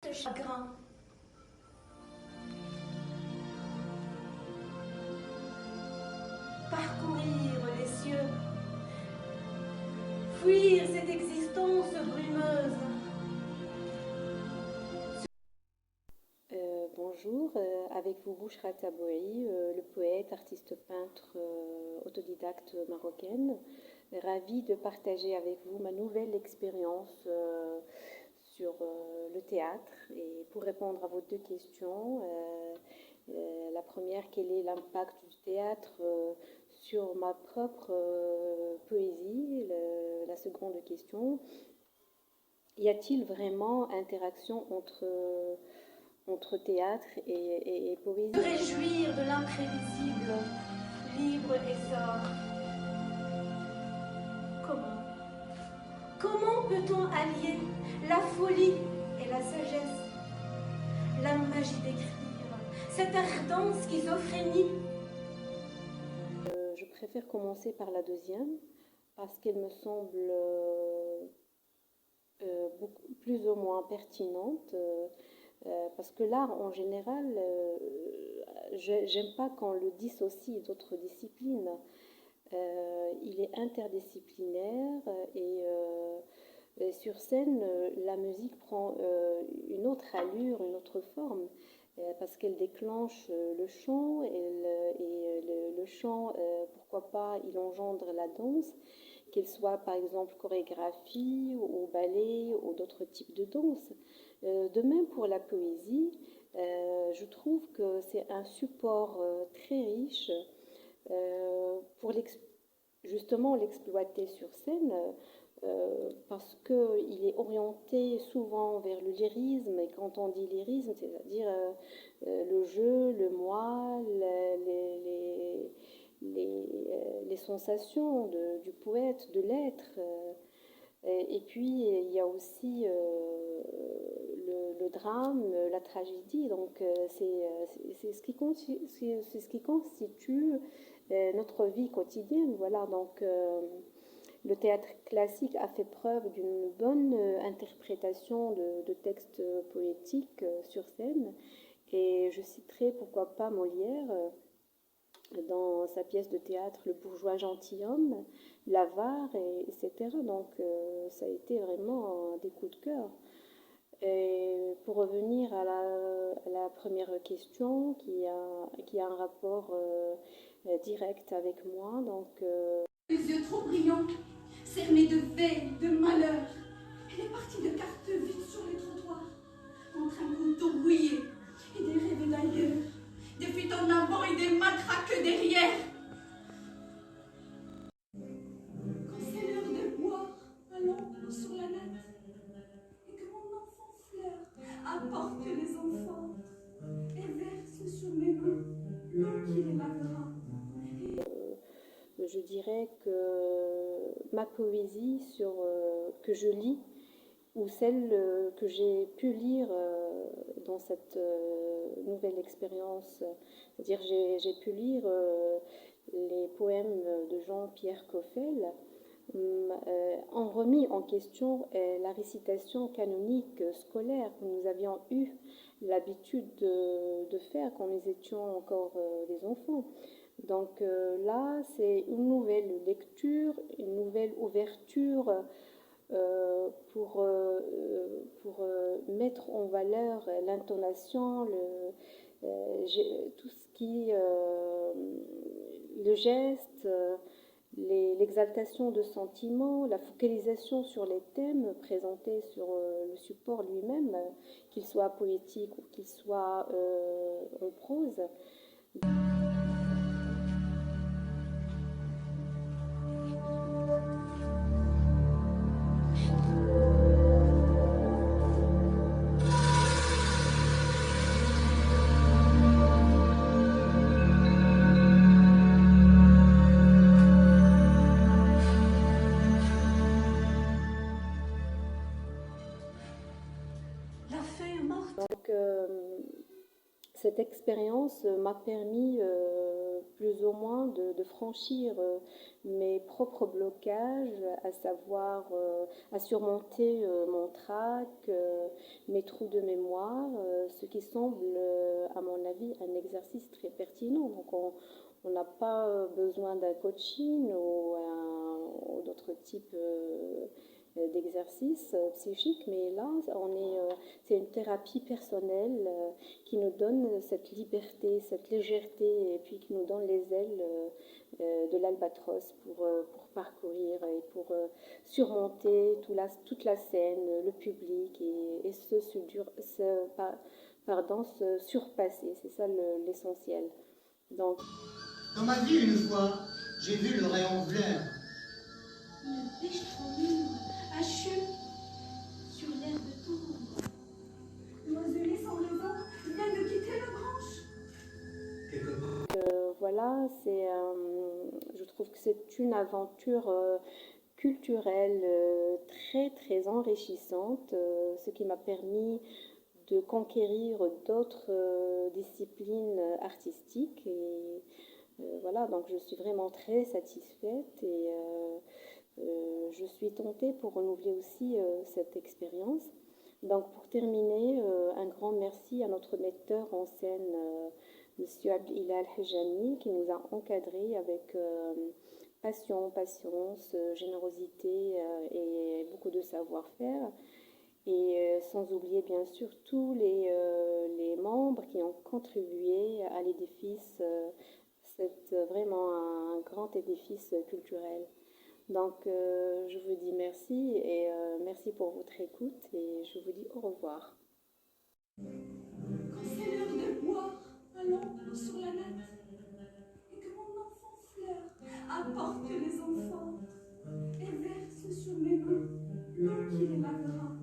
de chagrin. Parcourir les cieux, fuir cette existence brumeuse. Bonjour, avec vous Bouchra Taboui, le poète, artiste peintre autodidacte marocaine. Ravie de partager avec vous ma nouvelle expérience sur le théâtre. Et pour répondre à vos deux questions, la première, quel est l'impact du théâtre sur ma propre poésie? La seconde question, y a-t-il vraiment interaction entre théâtre et poésie? Se réjouir de l'imprévisible, libre essor. Comment peut-on allier la folie et la sagesse, la magie d'écrire, cette ardente schizophrénie? Je préfère commencer par la deuxième parce qu'elle me semble plus ou moins pertinente. Parce que l'art en général, j'aime pas qu'on le dissocie d'autres disciplines. Il est interdisciplinaire et sur scène, la musique prend une autre allure, une autre forme, parce qu'elle déclenche le chant et le chant, pourquoi pas, il engendre la danse, qu'elle soit par exemple chorégraphie ou ballet ou d'autres types de danse. De même pour la poésie, je trouve que c'est un support très riche pour justement l'exploiter sur scène parce qu'il est orienté souvent vers le lyrisme, et quand on dit lyrisme, c'est-à-dire le jeu, le moi, les sensations du poète, de l'être. Et puis il y a aussi le drame, la tragédie, donc c'est ce qui constitue notre vie quotidienne. Voilà, donc le théâtre classique a fait preuve d'une bonne interprétation de textes poétiques sur scène, et je citerai pourquoi pas Molière dans sa pièce de théâtre Le bourgeois gentilhomme, l'avare, etc. Donc ça a été vraiment des coups de cœur. Et pour revenir à la première question qui a un rapport direct avec moi, donc Les yeux trop brillants, cernés de veilles, de malheur, et les parties de cartes vides sur les trottoirs, entre un couteau rouillé et des rêves d'ailleurs, des fuites en avant et des matraques derrière. Quand c'est l'heure de boire, un lampe sur la natte, et que mon enfant fleur apporte les enfants et verse sur mes mains l'eau qui les lavera. je dirais que ma poésie que je lis, ou celle que j'ai pu lire dans cette nouvelle expérience, c'est-à-dire j'ai pu lire les poèmes de Jean-Pierre Coffel, ont remis en question la récitation canonique scolaire que nous avions eu l'habitude de faire quand nous étions encore des enfants. Donc là, c'est une nouvelle lecture, une nouvelle ouverture pour mettre en valeur l'intonation, tout ce qui le geste, l'exaltation de sentiments, la focalisation sur les thèmes présentés sur le support lui-même, qu'il soit poétique ou qu'il soit en prose. La feuille morte. Donc cette expérience m'a permis plus ou moins de franchir mes propres blocages, à savoir à surmonter mon trac, mes trous de mémoire, ce qui semble, à mon avis, un exercice très pertinent. Donc on n'a pas besoin d'un coaching ou d'autres types d'exercices psychiques, mais là, c'est une thérapie personnelle qui nous donne cette liberté, cette légèreté, et puis qui nous donne les ailes de l'albatros pour parcourir et pour surmonter toute la scène, le public, et se surpasser. C'est ça l'essentiel. Donc, dans ma vie, une fois, j'ai vu le rayon vert. Une pêche trop mûre, hachue, sur l'herbe tendre. L'oiselet sans raison vient de quitter la branche. Voilà, je trouve que c'est une aventure culturelle très très enrichissante, ce qui m'a permis de conquérir d'autres disciplines artistiques. Et voilà, donc je suis vraiment très satisfaite, et je suis tentée pour renouveler aussi cette expérience. Donc pour terminer, un grand merci à notre metteur en scène, Monsieur Abdelilal Hejani, qui nous a encadrés avec passion, patience, générosité et beaucoup de savoir-faire. Et sans oublier bien sûr tous les membres qui ont contribué à l'édifice. C'est vraiment un grand édifice culturel. Donc je vous dis merci, et merci pour votre écoute, et je vous dis au revoir. Quand c'est l'heure de boire, allons sur la natte, et que mon enfant fleur apporte les enfants et verse sur mes mains l'eau qui les lavera.